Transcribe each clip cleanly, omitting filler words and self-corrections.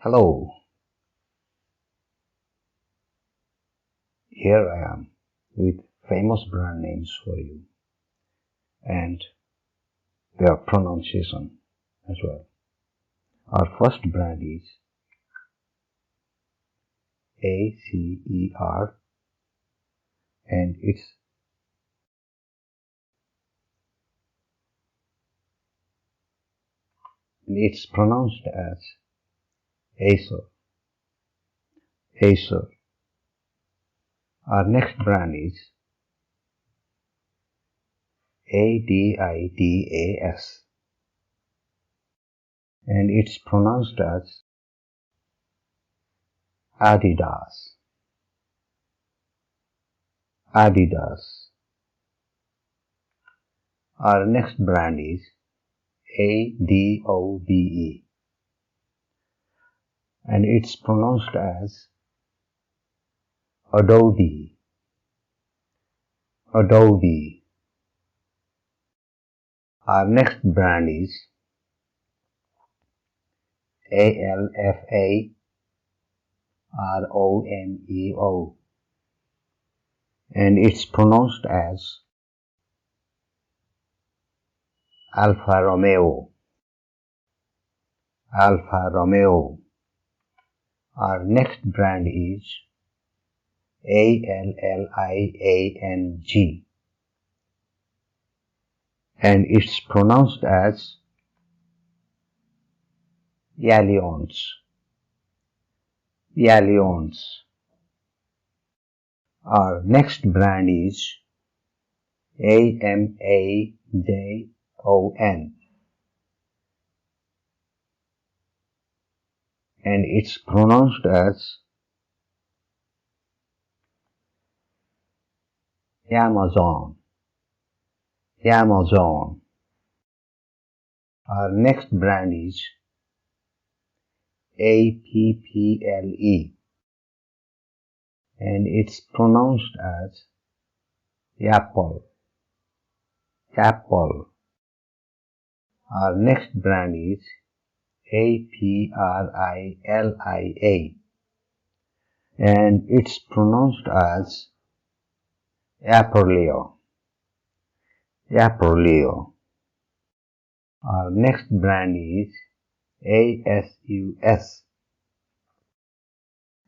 Hello, here I am with famous brand names for you and their pronunciation as well. Our first brand is Acer and it's pronounced as Acer. Acer. Our next brand is Adidas and it's pronounced as Adidas. Adidas. Our next brand is Adobe and it's pronounced as Adobe. Adobe. Our next brand is Alfa Romeo and it's pronounced as Alfa Romeo. Alfa Romeo. Our next brand is Alliang and it's pronounced as Allianz. Allianz. Our next brand is Amazon and it's pronounced as Amazon. Amazon. Our next brand is Apple and it's pronounced as Apple. Apple. Our next brand is Aprilia and it's pronounced as Aprilia. Aprilia. Our next brand is Asus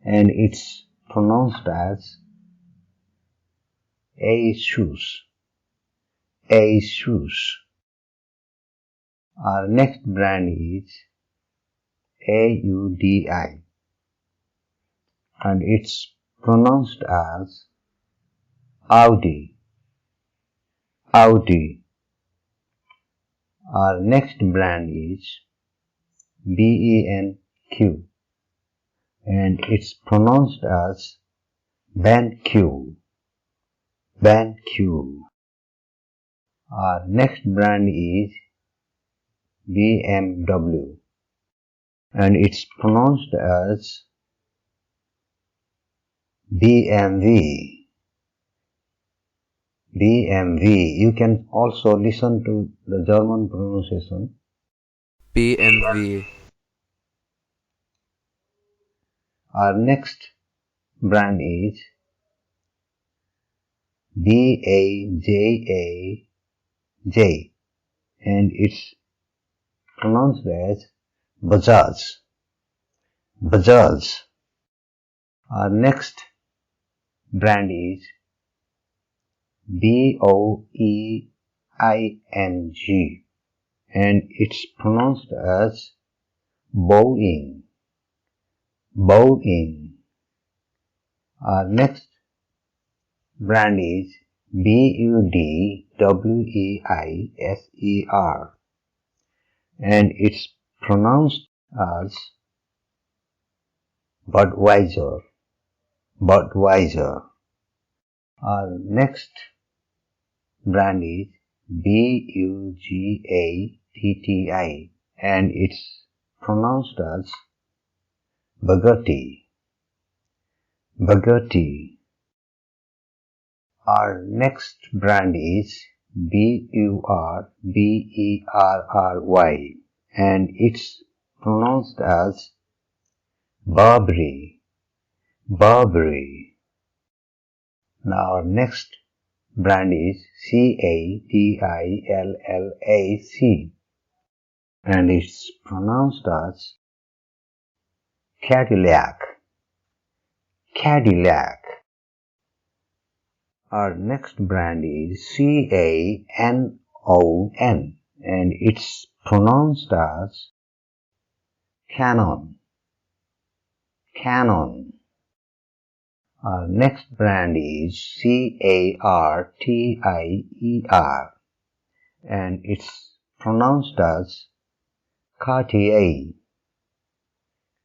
and it's pronounced as Asus. Asus. Our next brand is Audi and it's pronounced as Audi. Audi. Our next brand is BenQ and it's pronounced as BenQ. BenQ. Our next brand is BMW and it's pronounced as BMW. BMW. You can also listen to the German pronunciation. BMW. Our next brand is Bajaj and it's pronounced as Bajaj. Bajaj. Our next brand is Boeing and it's pronounced as Boeing. Boeing. Our next brand is Budweiser and it's pronounced as Budweiser. Budweiser. Our next brand is Bugatti and it's pronounced as Bugatti. Bugatti. Our next brand is Burberry and it's pronounced as Burberry, Burberry. Now our next brand is Cadillac, and it's pronounced as Cadillac, Cadillac. Our next brand is Canon, and it's pronounced as Canon, Canon. Our next brand is Cartier, and it's pronounced as Cartier,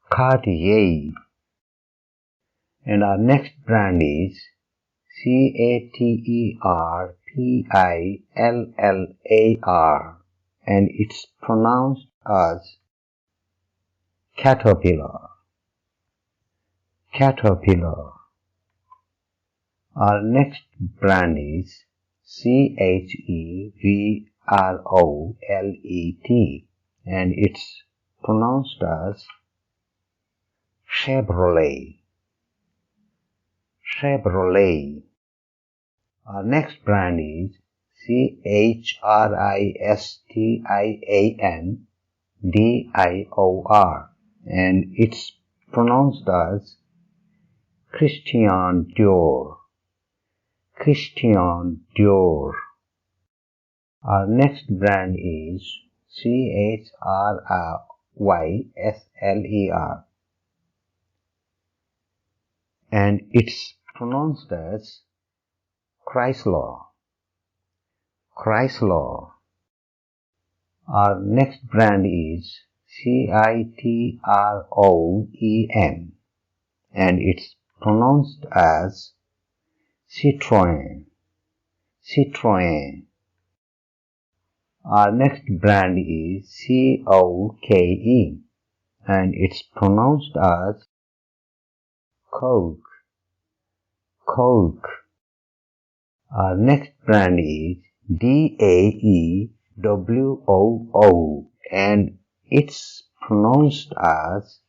Cartier. And our next brand is Caterpillar, and it's pronounced as Caterpillar, Caterpillar. Our next brand is Chevrolet, and it's pronounced as Chevrolet, Chevrolet. Our next brand is Christian Dior, and it's pronounced as Christian Dior, Christian Dior. Our next brand is Chrysler, and it's pronounced as Chrysler, Chrysler. Our next brand is Citroen, and it's pronounced as Citroen, Citroen. Our next brand is Coke, and it's pronounced as Coke, Coke. Our next brand is Daewoo, and it's pronounced as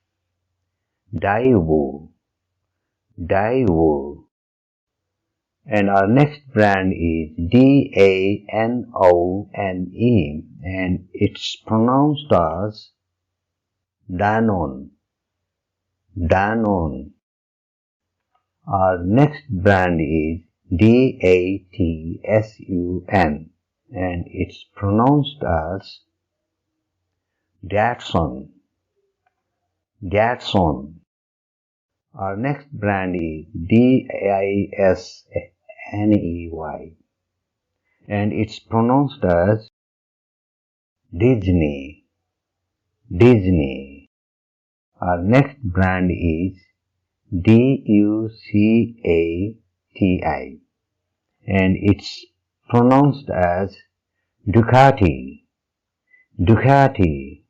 Daewoo, Daewoo. And our next brand is Danone, and it's pronounced as Danone, Danone. Our next brand is Datsun, and it's pronounced as Datsun, Datsun. Our next brand is Disney, and it's pronounced as Disney, Disney. Our next brand is Ducati, and it's pronounced as Ducati, Ducati.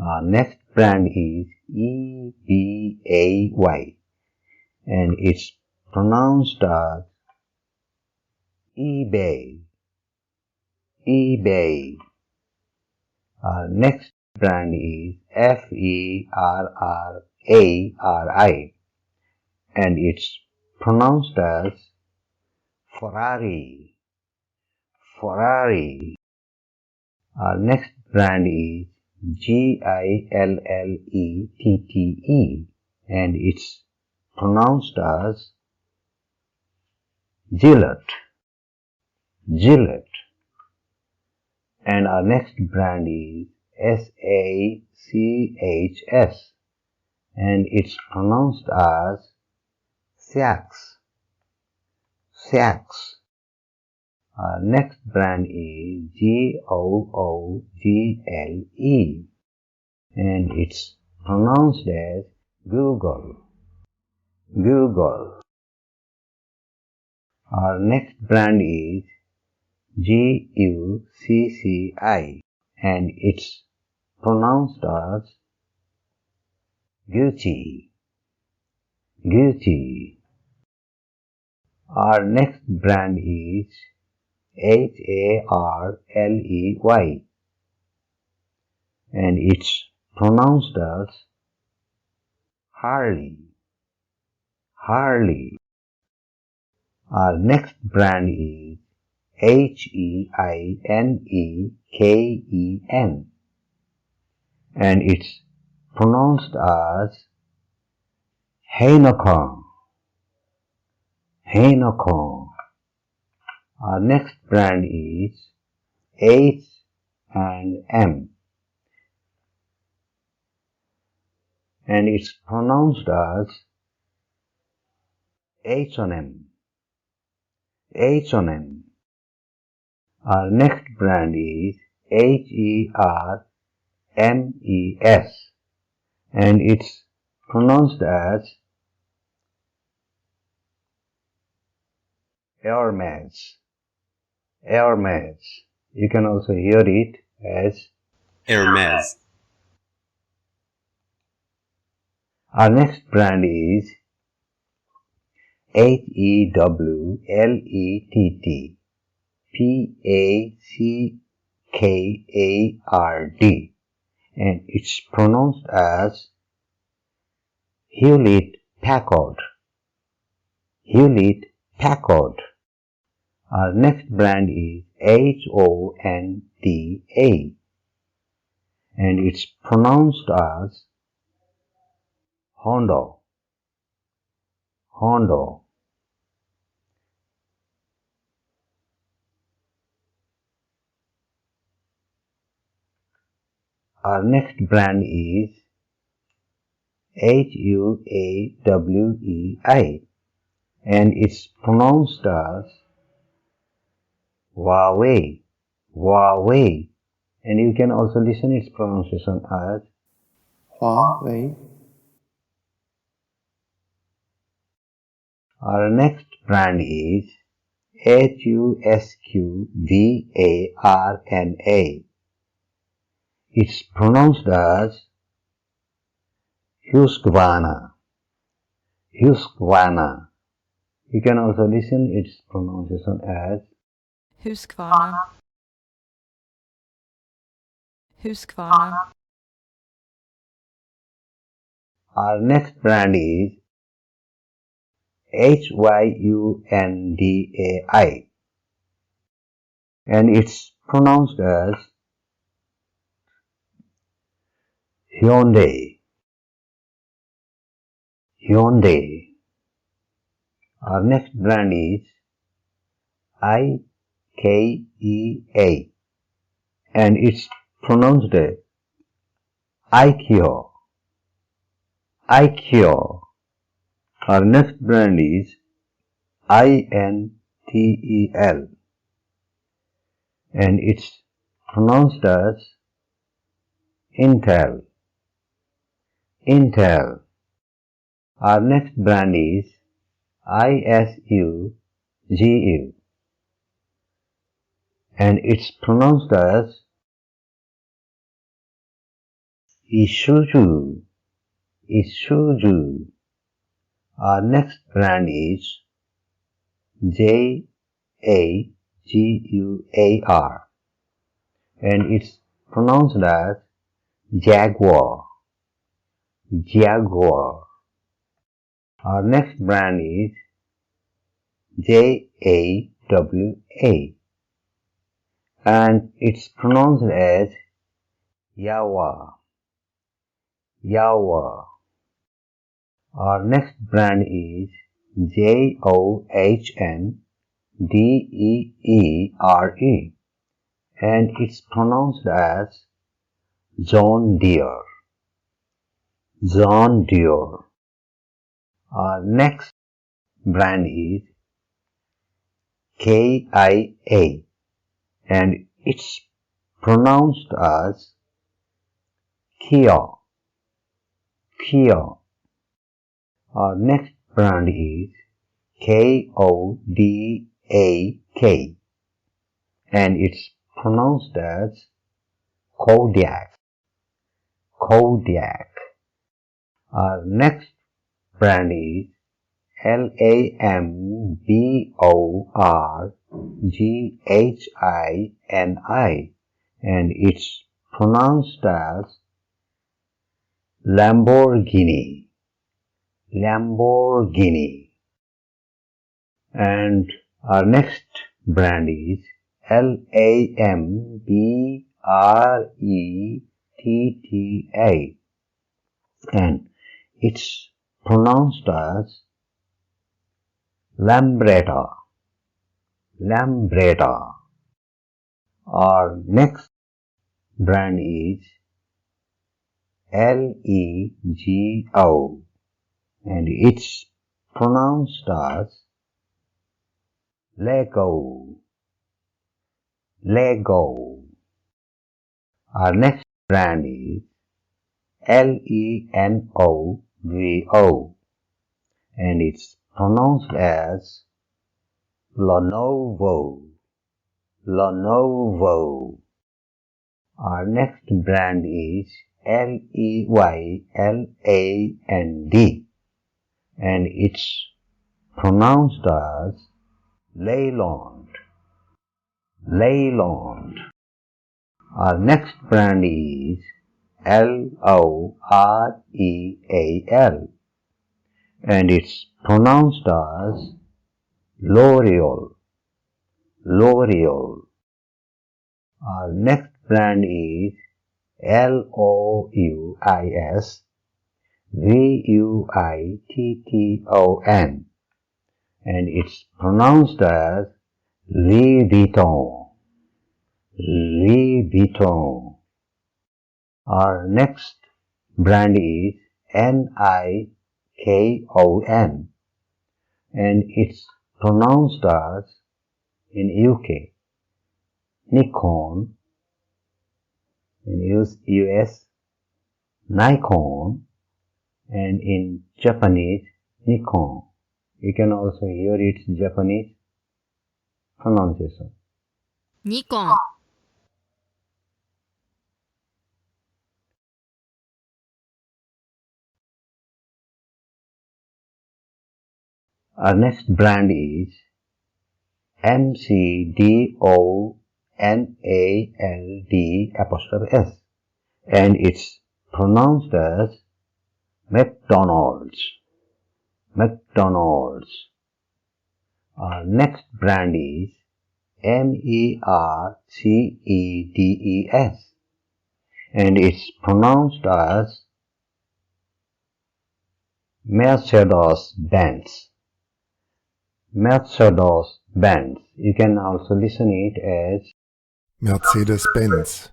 Our next brand is EBAY, and it's pronounced as eBay, eBay. Our next brand is Ferrari, and it's pronounced as Ferrari, Ferrari. Our next brand is Gillette, and it's pronounced as Gillette, Gillette. And our next brand is SACHS, and it's pronounced as Saks, Saks. Our next brand is Google, and it's pronounced as Google, Google. Our next brand is Gucci, and it's pronounced as Gucci, Gucci. Our next brand is Harley, and it's pronounced as Harley, Harley. Our next brand is Heineken, and it's pronounced as Heineken, Heineken. Our next brand is H&M, and it's pronounced as H&M, H&M. Our next brand is Hermes, and it's pronounced as Hermes, Hermes. You can also hear it as Hermes. Our next brand is Hewlett Packard, and it's pronounced as Hewlett Packard, Hewlett Packard. Our next brand is Honda, and it's pronounced as Honda, Honda. Our next brand is Huawei, and it's pronounced as Huawei, Huawei. And you can also listen its pronunciation as Huawei. Our next brand is Husqvarna. It's pronounced as Husqvarna, Husqvarna. You can also listen its pronunciation as Husqvarna, Husqvarna. Our next brand is Hyundai, and it's pronounced as Hyundai, Hyundai. Our next brand is IKEA, and it's pronounced as IKEA, IKEA. Our next brand is Intel, and it's pronounced as Intel, Intel. Our next brand is Isuzu, and it's pronounced as Isuzu, Isuzu. Our next brand is Jaguar, and it's pronounced as Jaguar, Jaguar. Our next brand is JAWA, and it's pronounced as Yawa, Yawa. Our next brand is JOHNDEERE, and it's pronounced as John Deere, John Deere. Our next brand is KIA, and it's pronounced as Kia, Kia. Our next brand is KODAK, and it's pronounced as Kodiak, Kodiak. Our next brand is LAMBORGHINI, and it's pronounced as Lamborghini, Lamborghini. And our next brand is Lambretta, and it's pronounced as Lambretta. Lambretta. Our next brand is Lego, and it's pronounced as Lego. Lego. Our next brand is Lenovo, and it's pronounced as Lenovo. Lenovo. Our next brand is Leyland, and it's pronounced as Leyland. Leyland. Our next brand is L'Oreal, and it's pronounced as L'Oreal. L'Oreal. Our next brand is Louis Vuitton, and it's pronounced as Louis Vuitton. Louis Vuitton. Our next brand is Nikon, and it's pronounced as in UK Nikon, in US Nikon, and in Japanese Nikon. You can also hear its Japanese pronunciation. Nikon. Our next brand is McDonald', and it's pronounced as McDonald's. McDonald's. Our next brand is Mercedes, and it's pronounced as Mercedes-Benz. Mercedes-Benz. You can also listen it as Mercedes-Benz.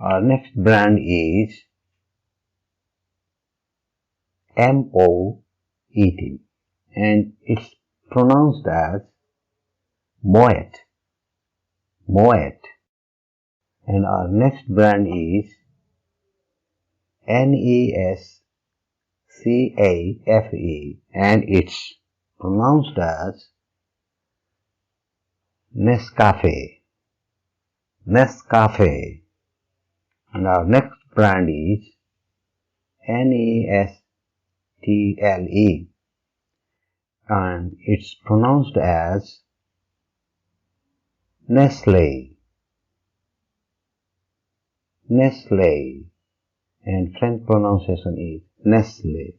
Our next brand is Moet, and it's pronounced as Moet. Moet. And our next brand is Nescafe, and it's pronounced as Nescafe. Nescafe. And our next brand is Nestle, and it's pronounced as Nestle. Nestle. And French pronunciation is Nestle.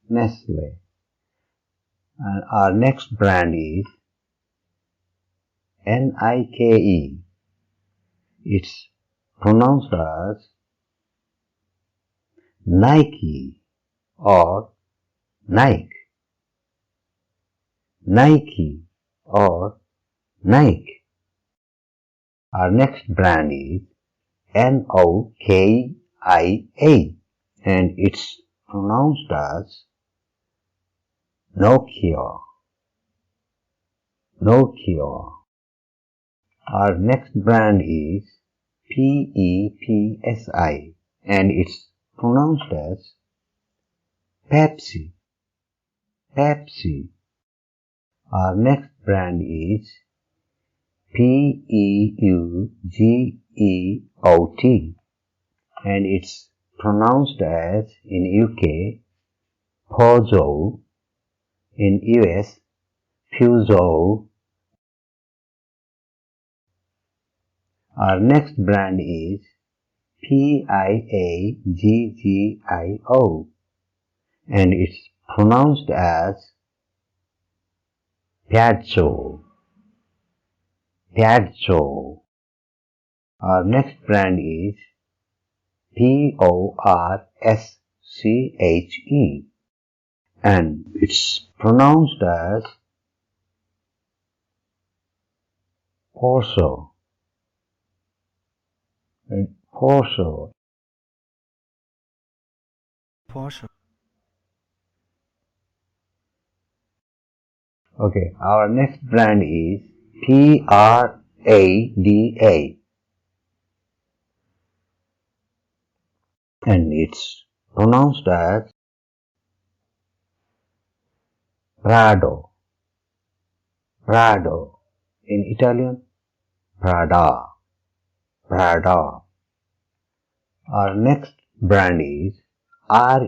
Nestle. And our next brand is Nike. It's pronounced as Nike or Nike. Nike or Nike. Our next brand is Nokia, and it's pronounced as Nokia. Nokia. Our next brand is Pepsi, and it's pronounced as Pepsi. Pepsi. Our next brand is Peugeot, and it's pronounced as in UK Peugeot, in US Peugeot. Our next brand is Piaggio, and it's pronounced as Piaggio. Piaggio. Our next brand is Porsche, and it's pronounced as Porsche. Porsche. Porsche. Okay, our next brand is Prada, and it's pronounced as Prado. Prado. In Italian, Prada. Prada. Our next brand is Renault,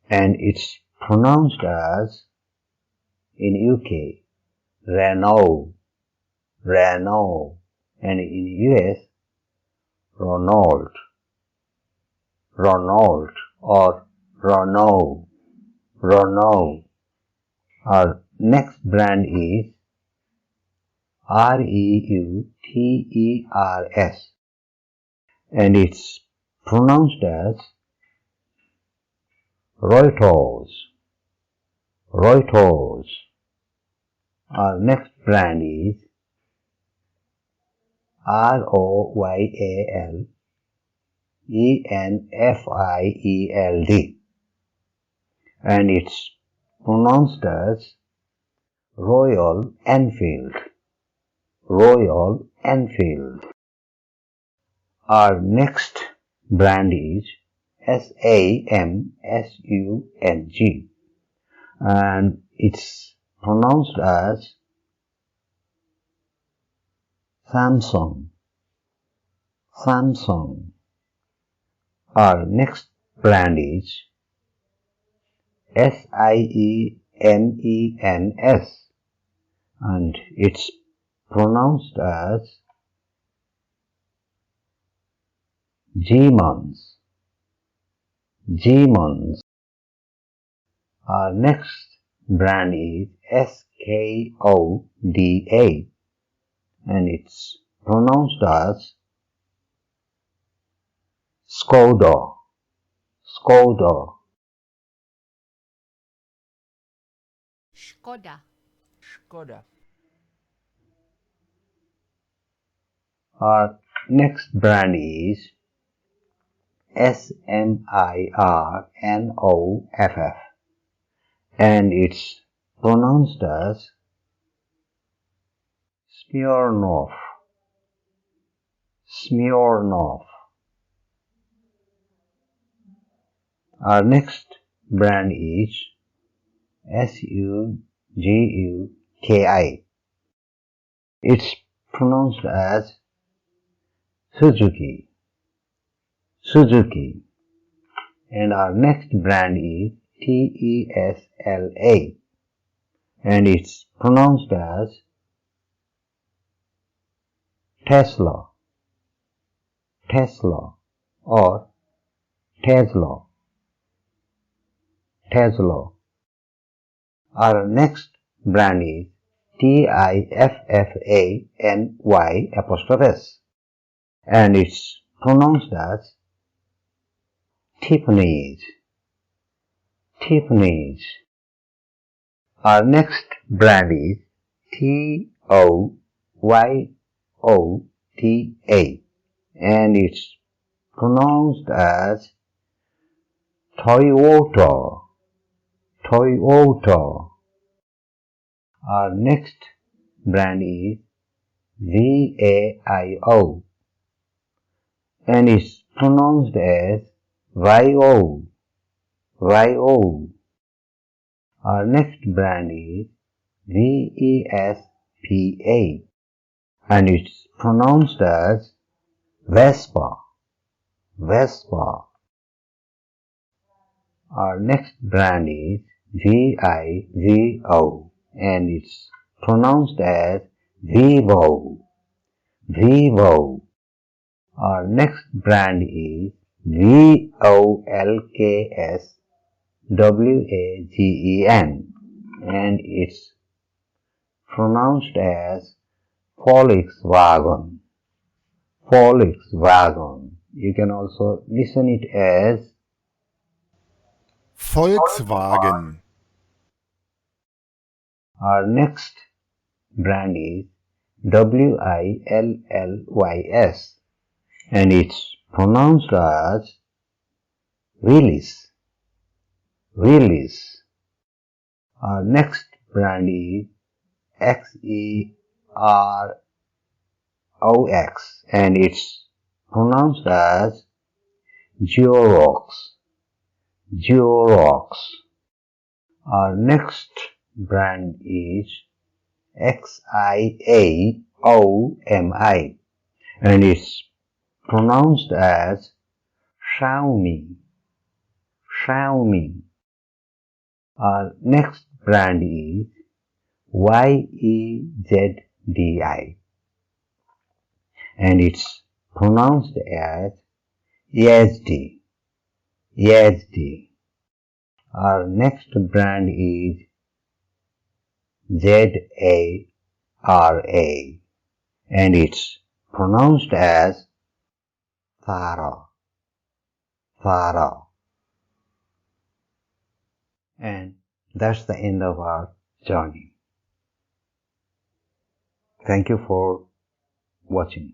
and it's pronounced as, in UK, Renault, Renault, and in US, Ronald, Ronald, or Renault, Renault. Our next brand is Reuters, and it's pronounced as Reuters, Reuters. Our next brand is Royal Enfield, and it's pronounced as Royal Enfield, Royal Enfield. Our next brand is Samsung, and it's pronounced as Samsung, Samsung. Our next brand is Siemens, and it's pronounced as Siemens, Siemens. Our next brand is Skoda, and it's pronounced as Skoda, Skoda. Skoda. Skoda. Our next brand is Smirnoff, and it's pronounced as Smirnoff, Smirnoff. Our next brand is Suzuki. It's pronounced as Suzuki, Suzuki. And our next brand is Tesla, and it's pronounced as Tesla, Tesla, or Tesla, Tesla. Our next brand is Tiffany', and it's pronounced as Tiffany's, Tiffany's. Our next brand is Toyota, and it's pronounced as Toyota, Toyota. Our next brand is VAIO, and it's pronounced as VIO, VIO. Our next brand is VESPA, and it's pronounced as Vespa, Vespa. Our next brand is VIVO, and it's pronounced as Vivo, Vivo. Our next brand is Volkswagen, and it's pronounced as Volkswagen. Volkswagen. You can also listen it as Volkswagen. Our next brand is Willys, and it's pronounced as Willys. Willys. Our next brand is Xerox, and it's pronounced as Xerox. Xerox. Our next brand is Xiaomi, and it's pronounced as Xiaomi. Xiaomi. Our next brand is Yezdi, and it's pronounced as Yazdi. Yazdi. Our next brand is Zara, and it's pronounced as Zara. Zara. And that's the end of our journey. Thank you for watching.